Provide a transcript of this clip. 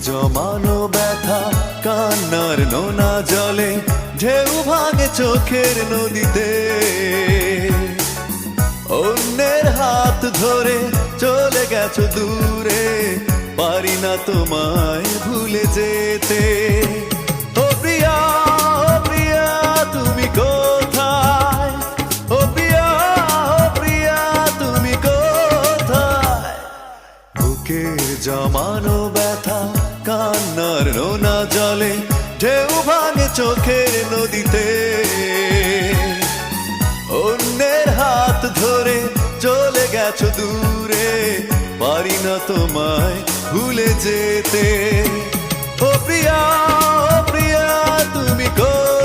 জমানো ব্যথা কান্নার নোনা জলে ঢেউ ভাঙে চোখের নদীতে। অন্যের হাত ধরে চলে গেছো দূরে, পারি না তোমায় ভুলে যেতে। ও প্রিয়া, ও প্রিয়া তুমি কোথায়? ও প্রিয়া, ও প্রিয়া তুমি কোথায়? বুকের জমানো ব্যথা কান্নার নোনা জলে ঢেউ ভাঙে চোখের নদীতে। অন্যের হাত ধরে চলে গেছো দূরে, পারি না তোমায় ভুলে যেতে। ও প্রিয়া, ও প্রিয়া তুমি কোথায়?